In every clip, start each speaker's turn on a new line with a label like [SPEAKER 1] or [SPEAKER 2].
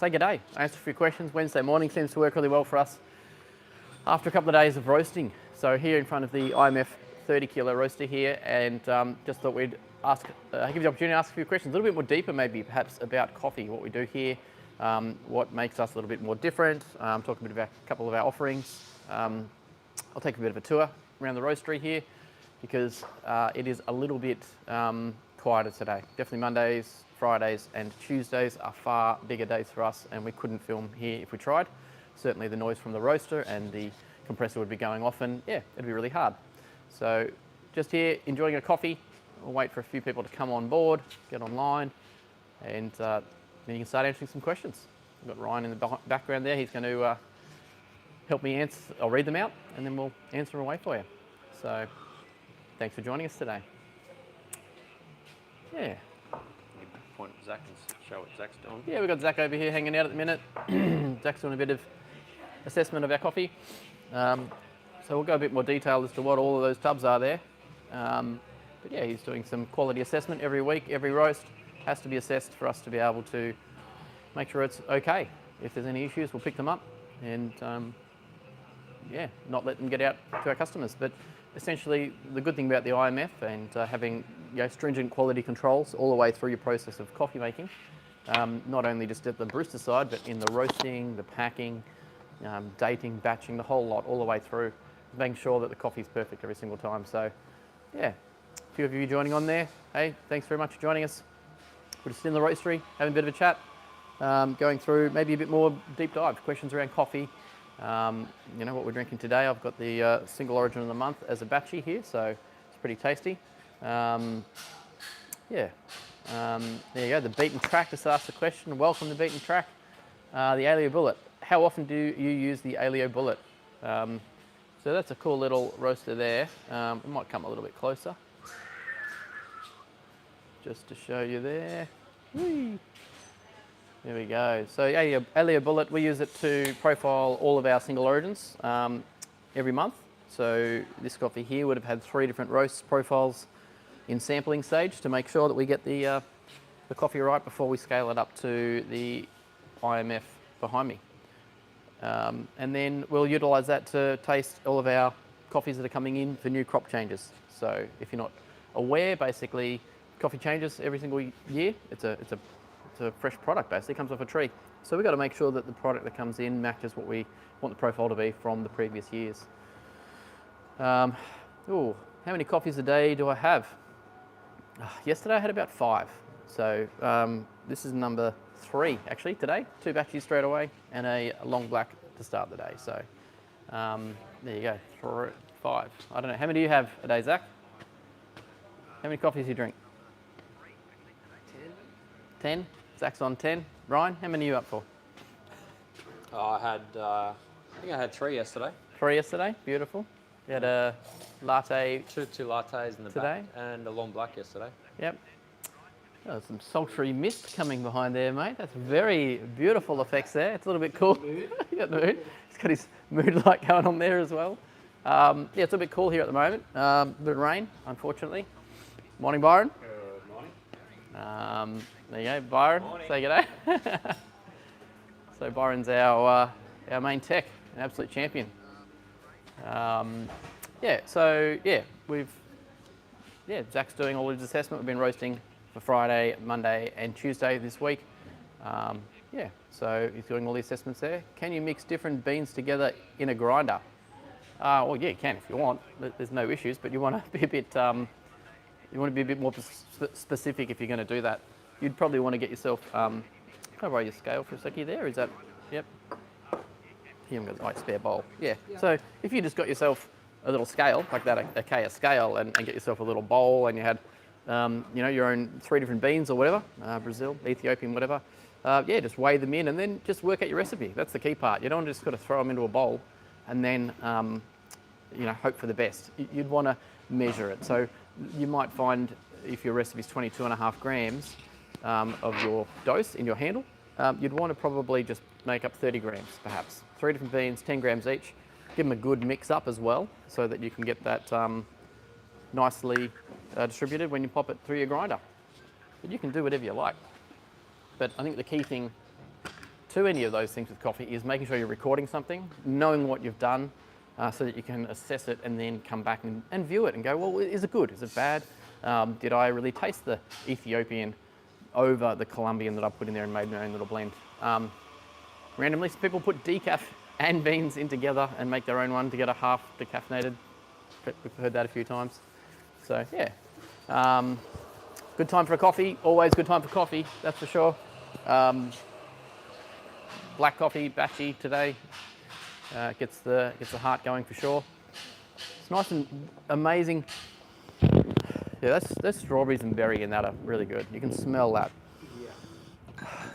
[SPEAKER 1] Say good day. Answer a few questions. Wednesday morning seems to work really well for us after a couple of days of roasting. So here in front of the IMF 30 kilo roaster here, and just thought we'd ask, give you the opportunity to ask a few questions, a little bit more deeper maybe perhaps about coffee, what we do here, what makes us a little bit more different, talk a bit about a couple of our offerings. I'll take a bit of a tour around the roastery here because it is a little bit quieter today. Definitely Mondays, Fridays and Tuesdays are far bigger days for us, and we couldn't film here if we tried. Certainly the noise from the roaster and the compressor would be going off, and yeah, it'd be really hard. So just here enjoying a coffee. We'll wait for a few people to come on board, get online, and then you can start answering some questions. We've got Ryan in the background there. He's going to help me answer. I'll read them out and then we'll answer them away for you. So thanks for joining us today. Yeah.
[SPEAKER 2] Point at Zach and show what Zach's doing.
[SPEAKER 1] Yeah, we've got Zach over here hanging out at the minute. Zach's doing a bit of assessment of our coffee. So we'll go a bit more detail as to what all of those tubs are there. But yeah, he's doing some quality assessment every week. Every roast has to be assessed for us to be able to make sure it's okay. If there's any issues, we'll pick them up and yeah, not let them get out to our customers. But essentially, the good thing about the IMF and having stringent quality controls all the way through your process of coffee making, not only just at the barista side, but in the roasting, the packing, dating, batching, the whole lot, all the way through, making sure that the coffee is perfect every single time. So, yeah, a few of you joining on there. Hey, thanks very much for joining us. We're just in the roastery, having a bit of a chat, going through maybe a bit more deep dive, questions around coffee. You know what we're drinking today. I've got the single origin of the month as a batchy here, so it's pretty tasty. Yeah, there you go. The Beaten Track just asked the question. Welcome to Beaten Track. The Aleo Bullet. How often do you use the Aleo Bullet? So that's a cool little roaster there. It might come a little bit closer, just to show you there. Whee! There we go. So yeah, Aleo Bullet, we use it to profile all of our single origins every month. So this coffee here would have had 3 different roast profiles in sampling stage to make sure that we get the coffee right before we scale it up to the IMF behind me. And then we'll utilise that to taste all of our coffees that are coming in for new crop changes. So if you're not aware, basically coffee changes every single year. It's a fresh product, basically, it comes off a tree. So we've got to make sure that the product that comes in matches what we want the profile to be from the previous years. How many coffees a day do I have? Yesterday I had about 5. So this is number 3 actually today. 2 batches straight away and a long black to start the day. So there you go, 5. I don't know, how many do you have a day, Zach? How many coffees do you drink? 10? Zach's on 10. Ryan, how many are you up for?
[SPEAKER 2] I think I had 3 yesterday.
[SPEAKER 1] 3 yesterday, beautiful. You had a latte.
[SPEAKER 2] Two lattes in the
[SPEAKER 1] today
[SPEAKER 2] back and a long black yesterday.
[SPEAKER 1] Yep. Oh, there's some sultry mist coming behind there, mate. That's very beautiful effects there. It's a little bit cool. You got the mood. He's got his mood light going on there as well. Yeah, it's a bit cool here at the moment. A bit of rain, unfortunately. Morning, Byron.
[SPEAKER 3] Good morning.
[SPEAKER 1] There you go, Byron.
[SPEAKER 2] Morning.
[SPEAKER 1] Say good day. So Byron's our main tech, an absolute champion. Zach's doing all his assessment. We've been roasting for Friday, Monday, and Tuesday this week. So he's doing all the assessments there. Can you mix different beans together in a grinder? Well, yeah, you can if you want. There's no issues, but you want to be a bit more specific if you're going to do that. You'd probably want to get yourself. Can I borrow your scale for a second there? Is that? Yep. Here, I've got the right spare bowl. Yeah. So if you just got yourself a little scale like that, a Kea scale, and get yourself a little bowl, and you had, your own 3 different beans or whatever, Brazil, Ethiopian, whatever. Just weigh them in and then just work out your recipe. That's the key part. You don't just got to throw them into a bowl and then, hope for the best. You'd want to measure it. So you might find if your recipe is 22.5 grams of your dose in your handle, you'd want to probably just make up 30 grams, perhaps. 3 different beans, 10 grams each. Give them a good mix up as well, so that you can get that nicely distributed when you pop it through your grinder. But you can do whatever you like. But I think the key thing to any of those things with coffee is making sure you're recording something, knowing what you've done, so that you can assess it and then come back and view it and go, well, is it good? Is it bad? Did I really taste the Ethiopian over the Colombian that I put in there and made my own little blend? Randomly, some people put decaf and beans in together and make their own one to get a half decaffeinated. We've heard that a few times. So yeah, good time for a coffee. Always good time for coffee, that's for sure. Black coffee, batchy today. Gets the heart going for sure. It's nice and amazing. Yeah, that's strawberries and berry in that are really good. You can smell that. Yeah.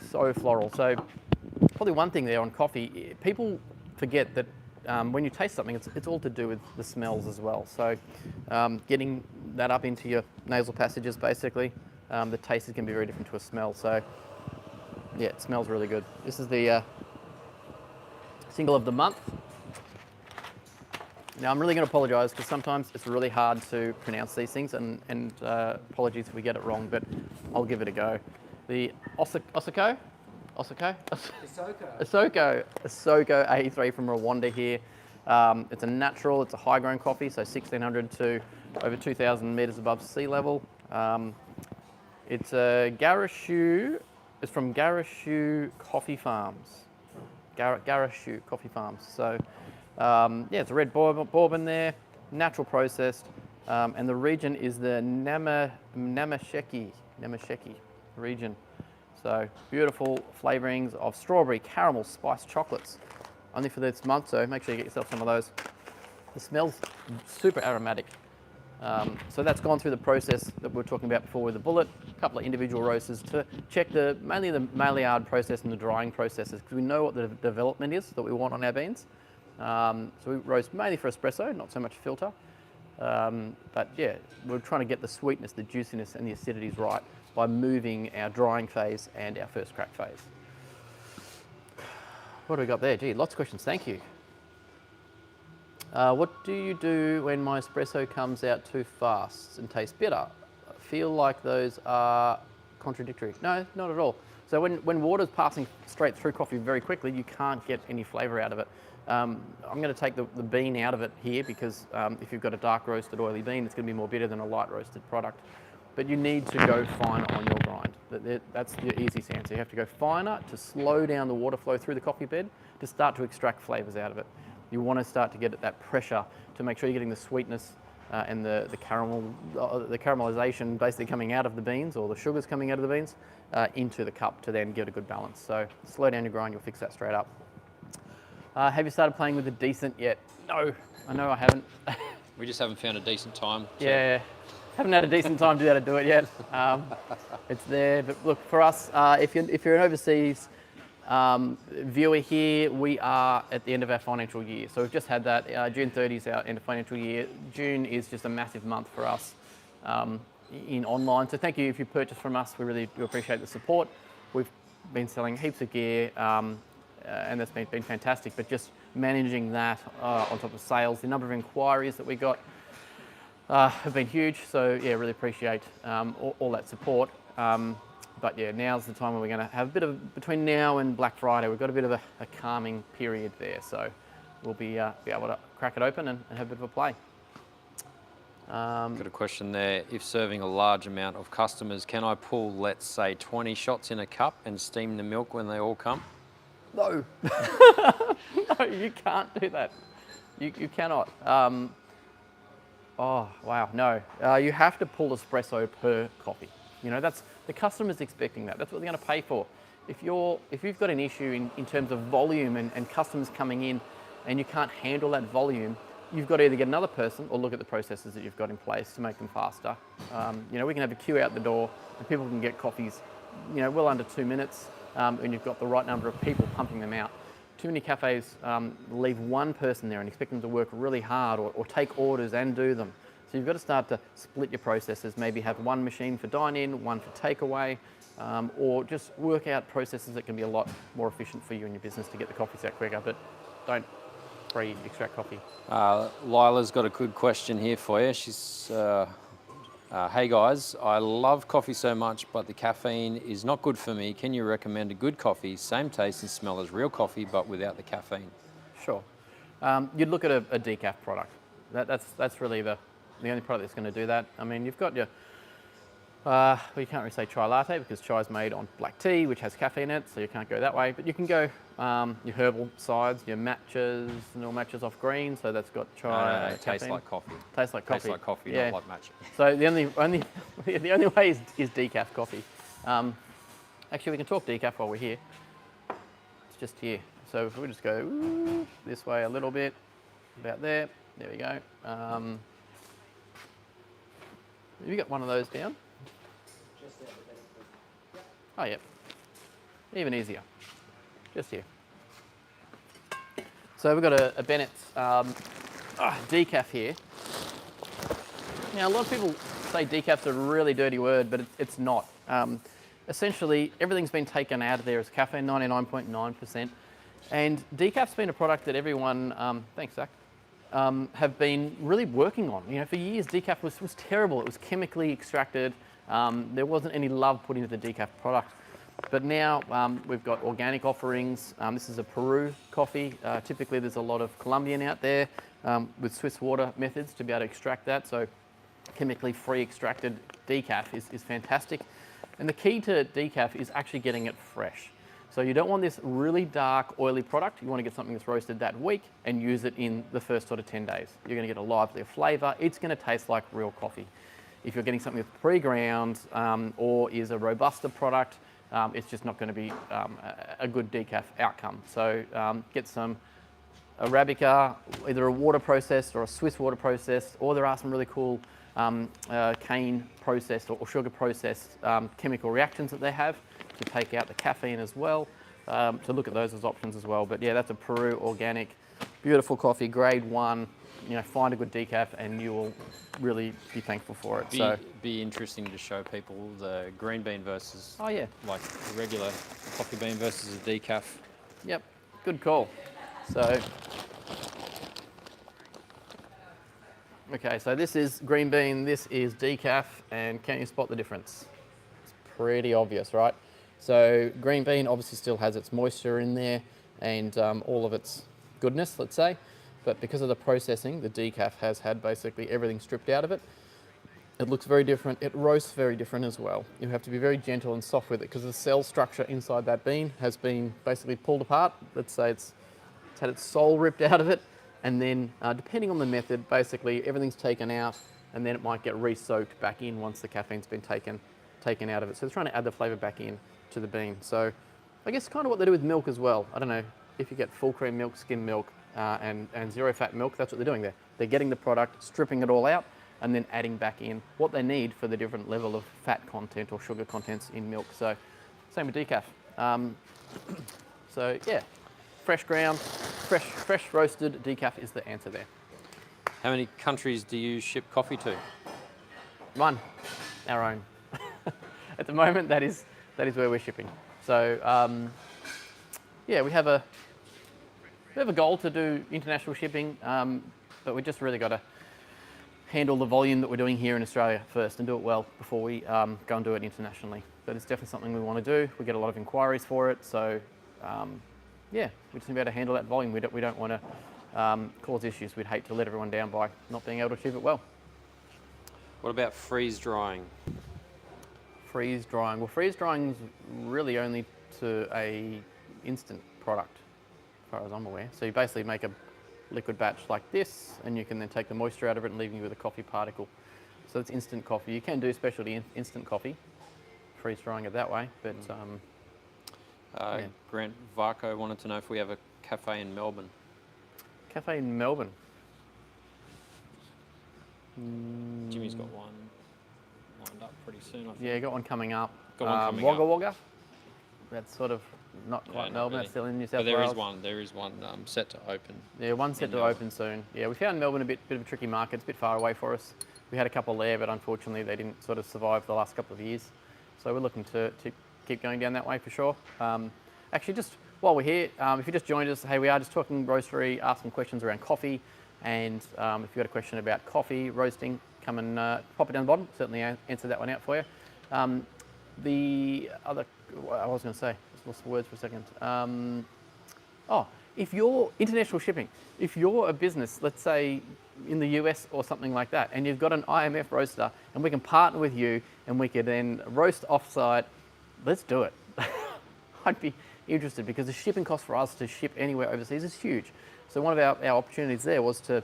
[SPEAKER 1] So floral. So probably one thing there on coffee, people forget that when you taste something, it's all to do with the smells as well. So getting that up into your nasal passages, basically, the taste can be very different to a smell. So yeah, it smells really good. This is the single of the month. Now I'm really going to apologise because sometimes it's really hard to pronounce these things, and apologies if we get it wrong, but I'll give it a go. The Isoko 83 from Rwanda here. It's a natural, it's a high grown coffee, so 1600 to over 2000 metres above sea level. It's a Garashu, it's from Garashu Coffee Farms. Garashu Coffee Farms. So yeah, it's a red bourbon there, natural processed, and the region is the Namasheki region. So beautiful flavourings of strawberry, caramel, spiced chocolates. Only for this month, so make sure you get yourself some of those. The smell's super aromatic. So that's gone through the process that we were talking about before with the bullet, a couple of individual roasters to check mainly the Maillard process and the drying processes, because we know what the development is that we want on our beans. So we roast mainly for espresso, not so much filter. But yeah, we're trying to get the sweetness, the juiciness and the acidities right by moving our drying phase and our first crack phase. What do we got there? Gee, lots of questions, thank you. What do you do when my espresso comes out too fast and tastes bitter? I feel like those are contradictory. No, not at all. So when water's passing straight through coffee very quickly, you can't get any flavour out of it. I'm going to take the bean out of it here because if you've got a dark roasted oily bean, it's going to be more bitter than a light roasted product. But you need to go finer on your grind. That's the easiest answer. You have to go finer to slow down the water flow through the coffee bed to start to extract flavours out of it. You want to start to get at that pressure to make sure you're getting the sweetness and the caramelization basically coming out of the beans, or the sugars coming out of the beans, into the cup to then give it a good balance. So slow down your grind, you'll fix that straight up. Have you started playing with the decent yet? No, I know I haven't.
[SPEAKER 2] We just haven't found a decent time.
[SPEAKER 1] Yeah, haven't had a decent time to be able to do it yet. It's there, but look, for us, if you're an overseas viewer here, we are at the end of our financial year. So we've just had that. June 30 is our end of financial year. June is just a massive month for us in online. So thank you if you purchase from us. We really do appreciate the support. We've been selling heaps of gear, and that's been fantastic. But just managing that on top of sales, the number of inquiries that we got have been huge. So yeah, really appreciate all that support. But yeah, now's the time when we're going to have a bit of, between now and Black Friday, we've got a bit of a calming period there. So we'll be able to crack it open and have a bit of a play.
[SPEAKER 2] Got a question there. If serving a large amount of customers, can I pull, let's say, 20 shots in a cup and steam the milk when they all come?
[SPEAKER 1] No. No, you can't do that. You cannot. Oh, wow, no. You have to pull espresso per coffee. You know, that's the customer's expecting that. That's what they're going to pay for. If you've got an issue in terms of volume and customers coming in and you can't handle that volume, you've got to either get another person or look at the processes that you've got in place to make them faster. You know, we can have a queue out the door and people can get coffees, you know, well under 2 minutes, and you've got the right number of people pumping them out. Too many cafes leave one person there and expect them to work really hard or take orders and do them. So you've got to start to split your processes, maybe have one machine for dine-in, one for takeaway, or just work out processes that can be a lot more efficient for you and your business to get the coffees out quicker, but don't pre-extract coffee.
[SPEAKER 2] Lila's got a good question here for you. She's Hey guys, I love coffee so much, but the caffeine is not good for me. Can you recommend a good coffee, same taste and smell as real coffee, but without the caffeine?
[SPEAKER 1] Sure. You'd look at a decaf product. That's really the only product that's going to do that. I mean, you've got your well, you can't really say chai latte because chai is made on black tea, which has caffeine in it, so you can't go that way. But you can go your herbal sides, your matchas, normal matchas off green, so that's got chai.
[SPEAKER 2] It tastes like coffee.
[SPEAKER 1] Tastes like coffee.
[SPEAKER 2] Tastes like coffee,
[SPEAKER 1] Yeah.
[SPEAKER 2] not like matcha.
[SPEAKER 1] So the only way is decaf coffee. Actually, we can talk decaf while we're here. It's just here. So if we just go this way a little bit, about there. There we go. Have you got one of those down? Oh, yep. Even easier. Just here. So we've got a Bennett's decaf here. Now, a lot of people say decaf's a really dirty word, but it's not. Essentially, everything's been taken out of there as caffeine, 99.9%. And decaf's been a product that everyone, thanks, Zach, have been really working on. You know, for years, decaf was terrible. It was chemically extracted. There wasn't any love put into the decaf product. But now we've got organic offerings. This is a Peru coffee. Typically, there's a lot of Colombian out there with Swiss water methods to be able to extract that. So chemically free extracted decaf is fantastic. And the key to decaf is actually getting it fresh. So you don't want this really dark, oily product. You want to get something that's roasted that week and use it in the first sort of 10 days. You're going to get a livelier flavour. It's going to taste like real coffee. If you're getting something that's pre-ground or is a Robusta product, it's just not going to be a good decaf outcome. So get some Arabica, either a water processed or a Swiss water processed, or there are some really cool cane processed or sugar processed chemical reactions that they have to take out the caffeine as well. To look at those as options as well. But yeah, that's a Peru organic, beautiful coffee, grade 1. You know, find a good decaf and you will really be thankful for it.
[SPEAKER 2] Be interesting to show people the green bean versus
[SPEAKER 1] Oh yeah,
[SPEAKER 2] like a regular coffee bean versus a decaf.
[SPEAKER 1] yep, good call. So, okay, so this is green bean, this is decaf, and can you spot the difference? It's pretty obvious, right? So green bean obviously still has its moisture in there and all of its goodness, let's say. But because of the processing, the decaf has had basically everything stripped out of it. It looks very different. It roasts very different as well. You have to be very gentle and soft with it because the cell structure inside that bean has been basically pulled apart. Let's say it's had its soul ripped out of it. And then depending on the method, basically everything's taken out and then it might get re-soaked back in once the caffeine's been taken out of it. So they're trying to add the flavour back in to the bean. So I guess kind of what they do with milk as well. I don't know if you get full cream milk, skim milk, and zero fat milk, that's what they're doing there. They're getting the product, stripping it all out, and then adding back in what they need for the different level of fat content or sugar contents in milk. So same with decaf. So yeah, fresh ground, fresh roasted decaf is the answer there.
[SPEAKER 2] How many countries do you ship coffee to?
[SPEAKER 1] One, our own. At the moment, that is where we're shipping. So yeah, we have a goal to do international shipping, but we just really got to handle the volume that we're doing here in Australia first and do it well before we go and do it internationally. But it's definitely something we want to do. We get a lot of inquiries for it, so yeah, we just need to be able to handle that volume. We don't want to cause issues. We'd hate to let everyone down by not being able to achieve it well.
[SPEAKER 2] What about freeze drying?
[SPEAKER 1] Freeze drying. Well, freeze drying is really only to a instant product, as far as I'm aware. So you basically make a liquid batch like this, and you can then take the moisture out of it and leave you with a coffee particle. So it's instant coffee. You can do specialty instant coffee, freeze drying it that way, but yeah.
[SPEAKER 2] Grant Varco wanted to know if we have a cafe in Melbourne.
[SPEAKER 1] Cafe in Melbourne.
[SPEAKER 2] Jimmy's got one lined up pretty soon, I think.
[SPEAKER 1] Yeah, got one coming up.
[SPEAKER 2] Got one coming
[SPEAKER 1] Wagga
[SPEAKER 2] up.
[SPEAKER 1] Wagga. That's sort of not quite
[SPEAKER 2] not
[SPEAKER 1] Melbourne.
[SPEAKER 2] really.
[SPEAKER 1] That's still in New
[SPEAKER 2] But
[SPEAKER 1] South Wales.
[SPEAKER 2] there is one set to open.
[SPEAKER 1] Yeah, one's set
[SPEAKER 2] in
[SPEAKER 1] to
[SPEAKER 2] Melbourne.
[SPEAKER 1] open soon. Yeah, we found Melbourne a bit of a tricky market. It's a bit far away for us. We had a couple there, but unfortunately they didn't sort of survive the last couple of years. So we're looking to keep going down that way for sure. Actually, just while we're here, if you just joined us, hey, we are just talking roastery, asking questions around coffee. And if you've got a question about coffee, roasting, come and pop it down the bottom. Certainly answer that one out for you. The other, I was going to say, just lost the words for a second. If you're international shipping, if you're a business, let's say in the US or something like that, and you've got an IMF roaster, and we can partner with you, and we can then roast offsite, let's do it. I'd be interested because the shipping cost for us to ship anywhere overseas is huge. So one of our opportunities there was to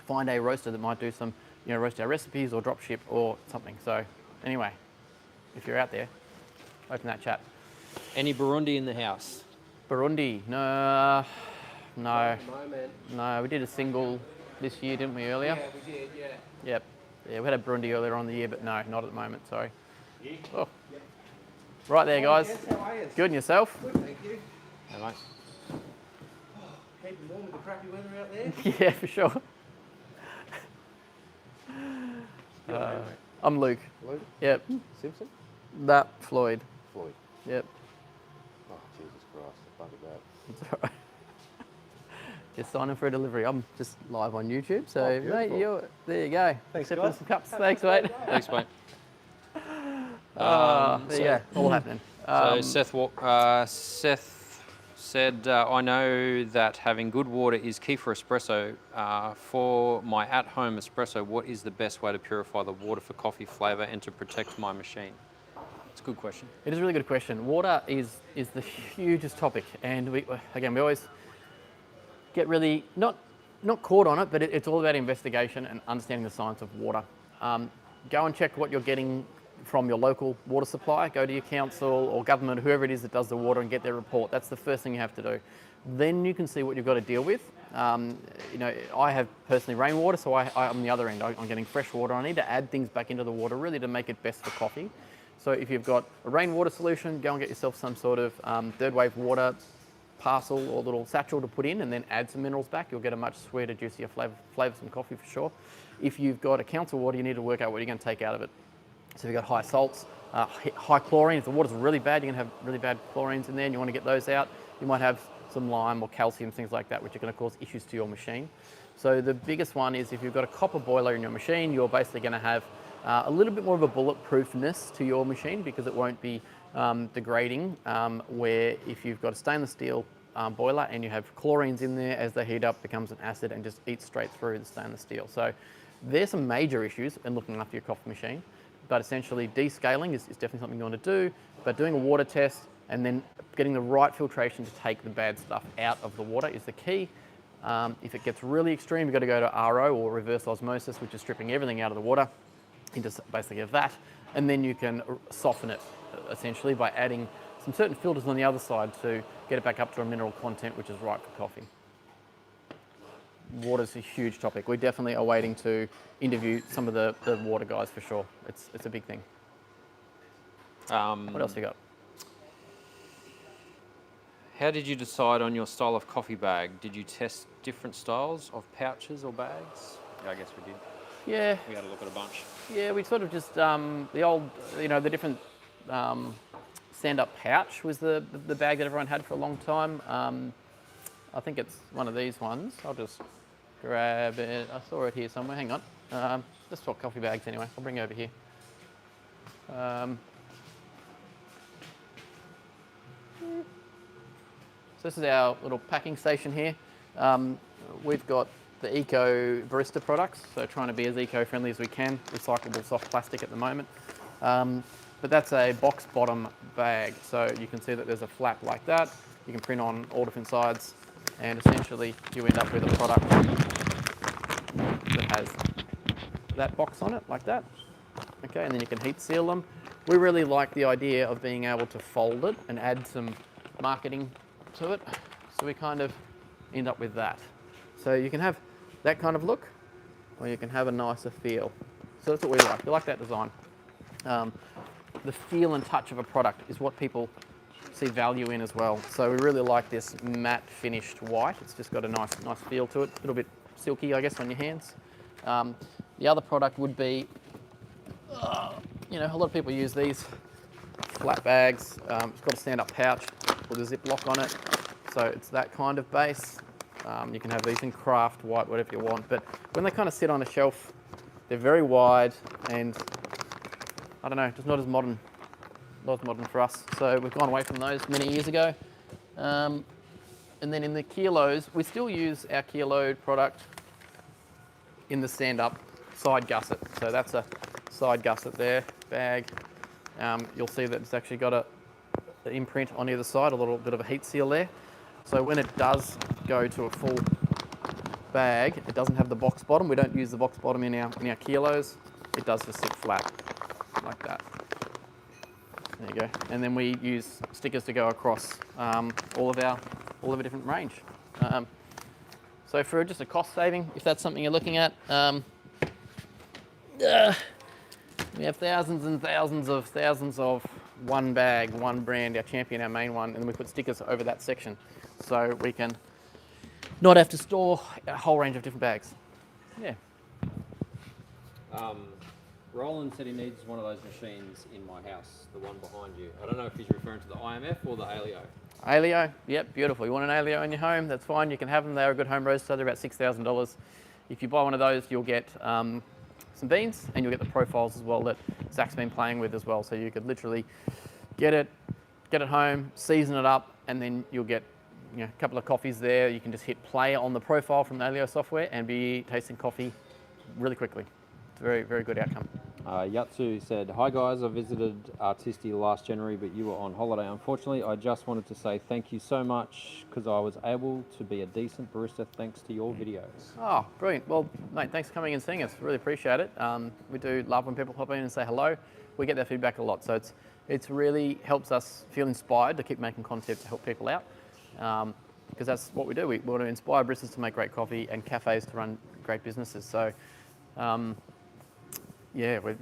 [SPEAKER 1] find a roaster that might do some, roast our recipes or drop ship or something. So anyway, if you're out there, open that chat.
[SPEAKER 2] Any Burundi in the house?
[SPEAKER 1] Burundi, no. We did a single this year, didn't we, earlier?
[SPEAKER 4] Yeah, we did, yeah.
[SPEAKER 1] Yep. Yeah, we had a Burundi earlier on in the year, but no, not at the moment, sorry.
[SPEAKER 3] Yeah.
[SPEAKER 1] Oh. Right there, guys.
[SPEAKER 4] Yes, how are you?
[SPEAKER 1] Good, and yourself?
[SPEAKER 4] Good, thank you.
[SPEAKER 2] Hey, mate.
[SPEAKER 4] Keeping warm with the crappy weather out there?
[SPEAKER 1] Yeah, for sure. I'm Luke.
[SPEAKER 4] Luke?
[SPEAKER 1] Yep.
[SPEAKER 4] Simpson?
[SPEAKER 1] That, Floyd.
[SPEAKER 4] Floyd.
[SPEAKER 1] Yep.
[SPEAKER 4] Oh, Jesus Christ, fuck at that.
[SPEAKER 1] It's all right. Just signing for a delivery. I'm just live on YouTube, so
[SPEAKER 4] Oh,
[SPEAKER 1] mate,
[SPEAKER 4] beautiful.
[SPEAKER 1] there you go.
[SPEAKER 4] Thanks,
[SPEAKER 1] Accepting
[SPEAKER 4] guys.
[SPEAKER 1] some cups. Thanks, mate.
[SPEAKER 2] Thanks, mate.
[SPEAKER 1] There you go. All happening.
[SPEAKER 2] Seth said, I know that having good water is key for espresso. For my at-home espresso, what is the best way to purify the water for coffee flavour and to protect my machine? It's a good question.
[SPEAKER 1] It is a really good question. Water is the hugest topic, and we always get really not caught on it, but it's all about investigation and understanding the science of water. Go and check what you're getting from your local water supply. Go to your council or government, whoever it is that does the water, and get their report. That's the first thing you have to do. Then you can see what you've got to deal with. I have personally rainwater, so I'm on the other end. I'm getting fresh water. I need to add things back into the water really to make it best for coffee. So if you've got a rainwater solution, go and get yourself some sort of third wave water parcel or little satchel to put in, and then add some minerals back. You'll get a much sweeter, juicier flavour some coffee for sure. If you've got a council water, you need to work out what you're going to take out of it. So if you've got high salts, high chlorine, if the water's really bad, you're going to have really bad chlorines in there, and you want to get those out. You might have some lime or calcium, things like that, which are going to cause issues to your machine. So the biggest one is if you've got a copper boiler in your machine, you're basically going to have a little bit more of a bulletproofness to your machine because it won't be degrading, where if you've got a stainless steel boiler and you have chlorines in there, as they heat up, becomes an acid and just eats straight through the stainless steel. So there's some major issues in looking after your coffee machine, but essentially descaling is definitely something you want to do, but doing a water test and then getting the right filtration to take the bad stuff out of the water is the key. If it gets really extreme, you've got to go to RO or reverse osmosis, which is stripping everything out of the water into basically a vat, and then you can soften it essentially by adding some certain filters on the other side to get it back up to a mineral content which is right for coffee. Water's a huge topic. We definitely are waiting to interview some of the water guys for sure. It's a big thing. What else you got?
[SPEAKER 2] How did you decide on your style of coffee bag? Did you test different styles of pouches or bags? Yeah, I guess we did.
[SPEAKER 1] Yeah.
[SPEAKER 2] We had a look at a bunch.
[SPEAKER 1] Yeah, we sort of just, the old, the different stand-up pouch was the bag that everyone had for a long time. I think it's one of these ones. I'll just grab it. I saw it here somewhere. Hang on. Let's talk coffee bags anyway. I'll bring it over here. So this is our little packing station here. We've got the eco barista products, so trying to be as eco-friendly as we can. Recyclable soft plastic at the moment. But that's a box bottom bag, so you can see that there's a flap like that. You can print on all different sides, and essentially you end up with a product that has that box on it, like that. Okay, and then you can heat seal them. We really like the idea of being able to fold it and add some marketing to it, so we kind of end up with that. So you can have that kind of look, or you can have a nicer feel. So that's what we like. We like that design. The feel and touch of a product is what people see value in as well. So we really like this matte finished white. It's just got a nice feel to it. A little bit silky, I guess, on your hands. The other product would be, a lot of people use these flat bags. It's got a stand-up pouch with a zip lock on it. So it's that kind of base. You can have these in craft, white, whatever you want. But when they kind of sit on a shelf They're very wide and I don't know, just not as modern for us. So we've gone away from those many years ago. And then in the kilos, we still use our kilo product in the stand-up side gusset. So that's a side gusset there, bag. You'll see that it's actually got an imprint on either side, a little bit of a heat seal there. So when it does go to a full bag, it doesn't have the box bottom. We don't use the box bottom in our kilos. It does just sit flat like that. There you go. And then we use stickers to go across all of our different range. So for just a cost saving, if that's something you're looking at, we have thousands and thousands of one bag, one brand, our champion, our main one, and then we put stickers over that section so we can not have to store a whole range of different bags. Yeah.
[SPEAKER 2] Roland said he needs one of those machines in my house, the one behind you. I don't know if he's referring to the IMF or the Alio.
[SPEAKER 1] Alio, yep, beautiful. You want an Alio in your home, that's fine. You can have them. They're a good home roaster. They're about $6,000. If you buy one of those, you'll get some beans and you'll get the profiles as well that Zach's been playing with as well. So you could literally get it home, season it up, and then you'll get a couple of coffees there. You can just hit play on the profile from the Alio software and be tasting coffee really quickly. It's a very, very good outcome.
[SPEAKER 2] Yatsu said, "Hi guys, I visited Artisti last January, but you were on holiday. Unfortunately, I just wanted to say thank you so much because I was able to be a decent barista thanks to your videos."
[SPEAKER 1] Oh, brilliant. Well, mate, thanks for coming and seeing us. Really appreciate it. We do love when people pop in and say hello. We get that feedback a lot. So it's really helps us feel inspired to keep making content to help people out. Because that's what we do. We want to inspire baristas to make great coffee and cafes to run great businesses. So, yeah, we're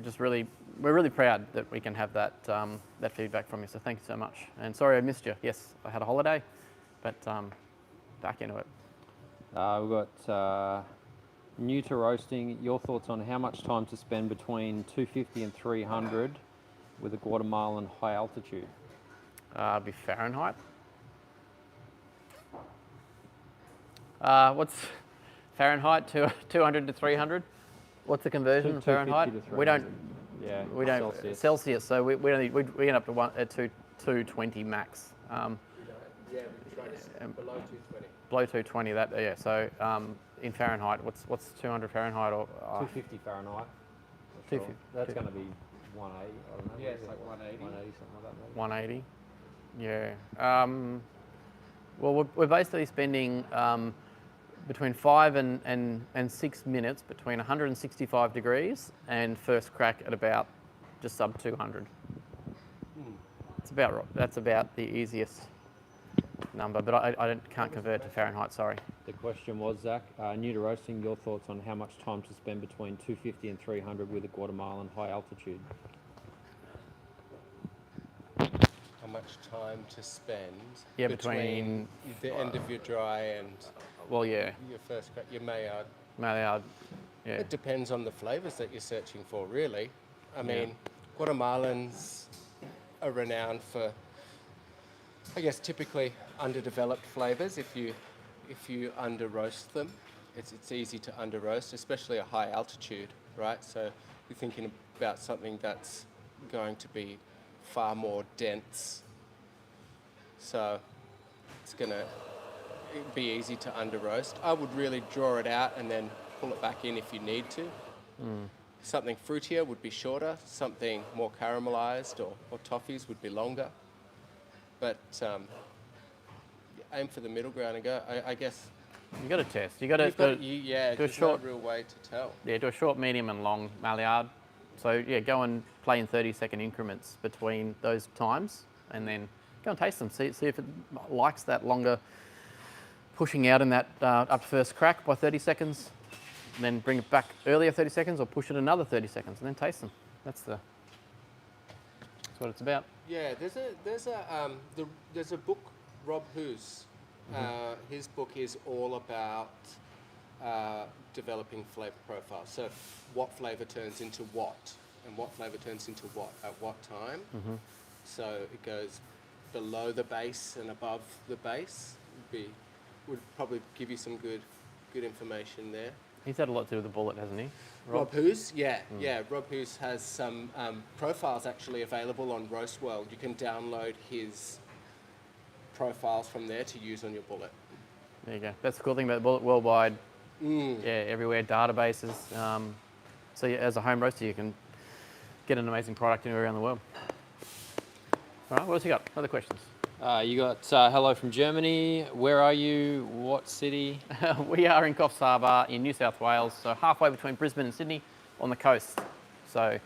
[SPEAKER 1] really proud that we can have that feedback from you. So thank you so much. And sorry I missed you. Yes, I had a holiday, but back into it.
[SPEAKER 2] We've got new to roasting. Your thoughts on how much time to spend between 250 and 300 with a Guatemalan high altitude?
[SPEAKER 1] Be Fahrenheit. What's Fahrenheit? 200 to 300. What's the conversion in Fahrenheit? We don't. Celsius. So we end up at 220 max.
[SPEAKER 4] Yeah, we try to below 220.
[SPEAKER 1] Below 220. That yeah. So in Fahrenheit, what's 200 Fahrenheit or
[SPEAKER 2] 250 Fahrenheit.
[SPEAKER 1] 250.
[SPEAKER 2] That's going to be 180. I don't know.
[SPEAKER 4] Yeah, it's like 180.
[SPEAKER 2] 180, something like that. Maybe.
[SPEAKER 1] 180. Yeah. Well, we're basically spending between 5 and 6 minutes between 165 degrees and first crack at about just sub 200. That's about the easiest number, but I can't convert to Fahrenheit, sorry.
[SPEAKER 2] The question was, Zach, new to roasting, your thoughts on how much time to spend between 250 and 300 with a Guatemalan high altitude?
[SPEAKER 3] How much time to spend
[SPEAKER 1] between
[SPEAKER 3] the end of your dry and
[SPEAKER 1] your
[SPEAKER 3] first crack, your Maillard?
[SPEAKER 1] Maillard, yeah.
[SPEAKER 3] It depends on the flavours that you're searching for, really. I mean, Guatemalans are renowned for, I guess, typically underdeveloped flavours. If you under roast them, it's easy to under roast, especially a high altitude, right? So you're thinking about something that's going to be far more dense. So it's going to be easy to under roast. I would really draw it out and then pull it back in if you need to. Something fruitier would be shorter, something more caramelized or toffees would be longer. But aim for the middle ground and go. I guess
[SPEAKER 1] You got to test. You got to do a
[SPEAKER 3] there's
[SPEAKER 1] short,
[SPEAKER 3] no real way to tell.
[SPEAKER 1] yeah, do a short, medium, and long Maillard. So yeah, go and play in 30-second increments between those times, and then go and taste them. See if it likes that longer pushing out in that up first crack by 30 seconds, and then bring it back earlier 30 seconds, or push it another 30 seconds, and then taste them. That's what it's about.
[SPEAKER 3] Yeah, there's a book, Rob Hoos. His book is all about developing flavour profiles. So what flavour turns into what, and what flavour turns into what at what time. So it goes below the base and above the base would probably give you some good information there.
[SPEAKER 1] He's had a lot to do with the bullet, hasn't he?
[SPEAKER 3] Rob Hoos, yeah. Rob Hoos has some profiles actually available on Roast World. You can download his profiles from there to use on your bullet.
[SPEAKER 1] There you go. That's the cool thing about the bullet worldwide. Yeah, everywhere, databases. So as a home roaster, you can get an amazing product anywhere around the world. All right, what else you got? Other questions?
[SPEAKER 2] You got hello from Germany. Where are you? What city?
[SPEAKER 1] We are in Coffs Harbour in New South Wales, so halfway between Brisbane and Sydney on the coast. So,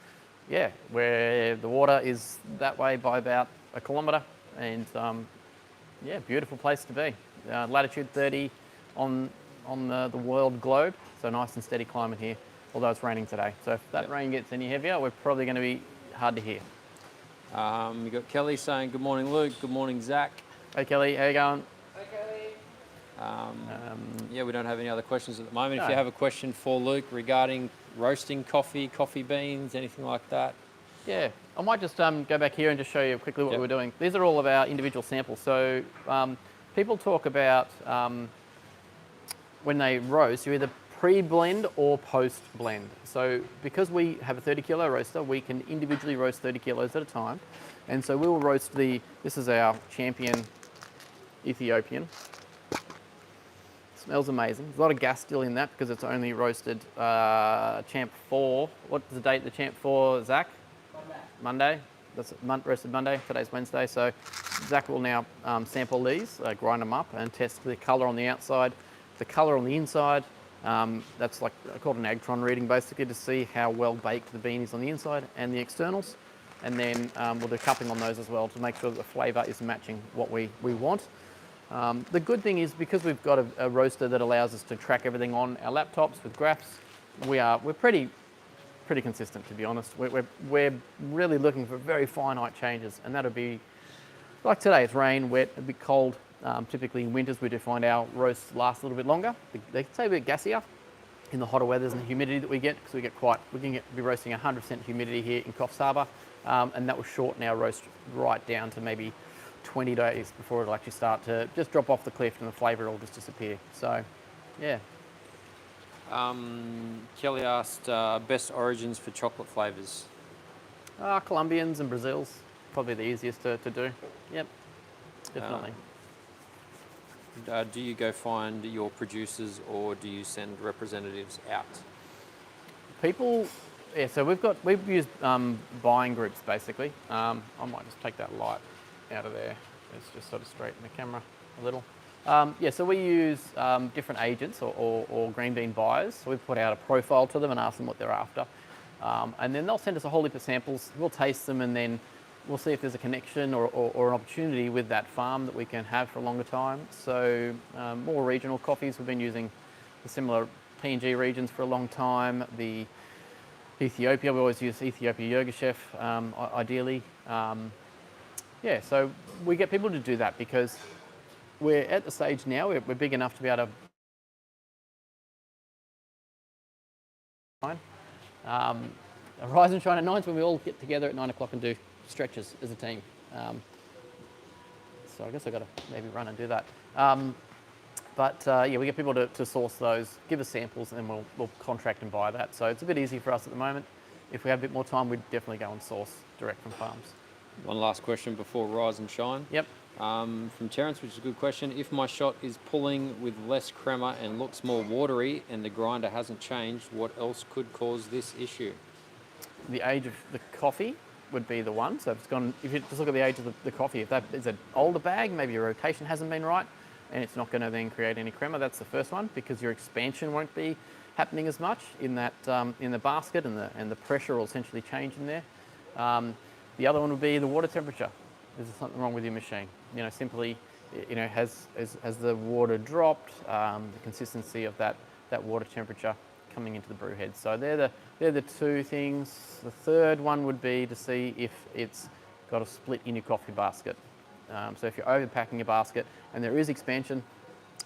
[SPEAKER 1] yeah, where the water is that way by about a kilometre, and yeah, beautiful place to be. Latitude 30 on the world globe, so nice and steady climate here, although it's raining today. So if that rain gets any heavier, we're probably going to be hard to hear.
[SPEAKER 2] You got Kelly saying, good morning, Luke. Good morning, Zach.
[SPEAKER 1] Hey, Kelly, how you going?
[SPEAKER 2] Yeah, we don't have any other questions at the moment.
[SPEAKER 1] No.
[SPEAKER 2] If you have a question for Luke regarding roasting coffee, coffee beans, anything like that.
[SPEAKER 1] Yeah, I might just go back here and just show you quickly what we're doing. These are all of our individual samples. So people talk about when they roast, you either pre-blend or post-blend. So because we have a 30 kilo roaster, we can individually roast 30 kilos at a time. And so we will roast this is our champion Ethiopian. Smells amazing. There's a lot of gas still in that because it's only roasted Champ 4. What's the date the Champ 4, Zach? Monday. That's roasted Monday. Today's Wednesday. So Zach will now sample these, grind them up and test the colour on the outside, the colour on the inside. That's like called an agtron reading basically to see how well baked the bean is on the inside and the externals. And then we'll do cupping on those as well to make sure that the flavour is matching what we want. The good thing is because we've got a roaster that allows us to track everything on our laptops with graphs, we're pretty consistent, to be honest. We're really looking for very finite changes, and that'll be like today. It's rain, wet, a bit cold. Typically in winters we do find our roasts last a little bit longer. They stay a bit gassier in the hotter weathers and the humidity that we get, because we can be roasting 100% humidity here in Coffs Harbour, and that will shorten our roast right down to maybe 20 days before it'll actually start to just drop off the cliff and the flavour will just disappear. So, yeah.
[SPEAKER 2] Kelly asked best origins for chocolate flavours.
[SPEAKER 1] Colombians and Brazils, probably the easiest to do. Yep, definitely.
[SPEAKER 2] Do you go find your producers or do you send representatives out?
[SPEAKER 1] So we've used buying groups basically. I might just take that light out of there. Let's just sort of straighten the camera a little. So we use different agents or green bean buyers. So we put out a profile to them and ask them what they're after. And then they'll send us a whole heap of samples. We'll taste them and then we'll see if there's a connection or an opportunity with that farm that we can have for a longer time. So more regional coffees, we've been using the similar PNG regions for a long time. The Ethiopia, we always use Ethiopia Yirgacheffe, ideally. So we get people to do that because we're at the stage now, we're big enough to be able to rise and shine at nights when we all get together at 9 o'clock and do stretches as a team. So I guess I've got to maybe run and do that. We get people to source those, give us samples, and then we'll contract and buy that. So it's a bit easy for us at the moment. If we have a bit more time, we'd definitely go and source direct from farms.
[SPEAKER 2] One last question before rise and shine.
[SPEAKER 1] Yep.
[SPEAKER 2] From Terence, which is a good question. If my shot is pulling with less crema and looks more watery and the grinder hasn't changed, what else could cause this issue?
[SPEAKER 1] The age of the coffee would be the one. So if you just look at the age of the coffee, if that is an older bag, maybe your rotation hasn't been right and it's not going to then create any crema, that's the first one, because your expansion won't be happening as much in that in the basket, and the pressure will essentially change in there. The other one would be the water temperature. Is there something wrong with your machine? Simply, has the water dropped? The consistency of that water temperature coming into the brew head. So they're the two things. The third one would be to see if it's got a split in your coffee basket. So if you're overpacking your basket and there is expansion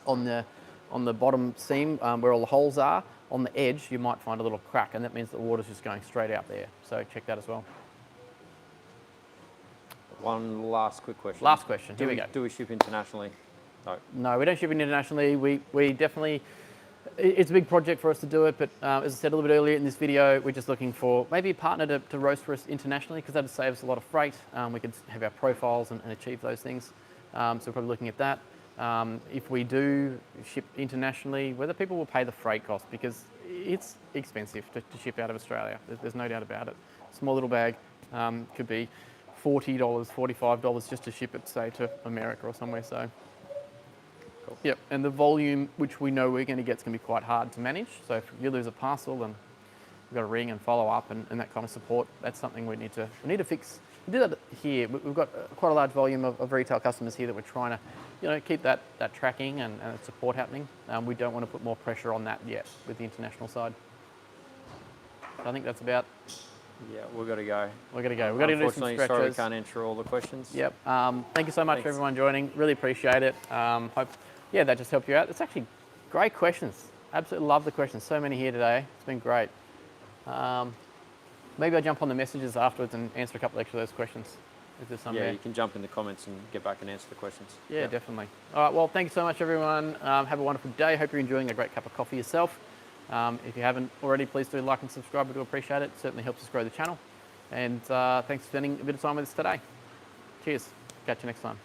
[SPEAKER 1] on the bottom seam where all the holes are, on the edge you might find a little crack, and that means the water's just going straight out there. So check that as well.
[SPEAKER 2] One last quick question.
[SPEAKER 1] Last question. Here we go.
[SPEAKER 2] Do we ship internationally? No.
[SPEAKER 1] No, we don't ship internationally. We definitely It's a big project for us to do it, but as I said a little bit earlier in this video, we're just looking for maybe a partner to roast for us internationally, because that would save us a lot of freight. We could have our profiles and achieve those things. So we're probably looking at that. If we do ship internationally, whether people will pay the freight cost, because it's expensive to ship out of Australia. There's no doubt about it. Small little bag could be $40, $45 just to ship it, say, to America or somewhere. So, cool. Yep. And the volume which we know we're going to get is going to be quite hard to manage. So if you lose a parcel, then we've got to ring and follow up and that kind of support. That's something we need to fix. We do that here. We've got quite a large volume of retail customers here that we're trying to, keep that tracking and support happening. We don't want to put more pressure on that yet with the international side. So I think that's about.
[SPEAKER 2] Yeah, we've got to go.
[SPEAKER 1] We've got to go. We've got to do some
[SPEAKER 2] Unfortunately,
[SPEAKER 1] stretches.
[SPEAKER 2] sorry we can't answer all the questions.
[SPEAKER 1] Yep. Thank you so much for everyone joining. Really appreciate it. Hope, that just helped you out. It's actually great questions. Absolutely love the questions. So many here today. It's been great. Maybe I'll jump on the messages afterwards and answer a couple extra of those questions. If there's some
[SPEAKER 2] Yeah,
[SPEAKER 1] there.
[SPEAKER 2] you can jump in the comments and get back and answer the questions.
[SPEAKER 1] Yeah, definitely. All right, well, thank you so much, everyone. Have a wonderful day. Hope you're enjoying a great cup of coffee yourself. If you haven't already, please do like and subscribe. We do appreciate it. It certainly helps us grow the channel. And thanks for spending a bit of time with us today. Cheers. Catch you next time.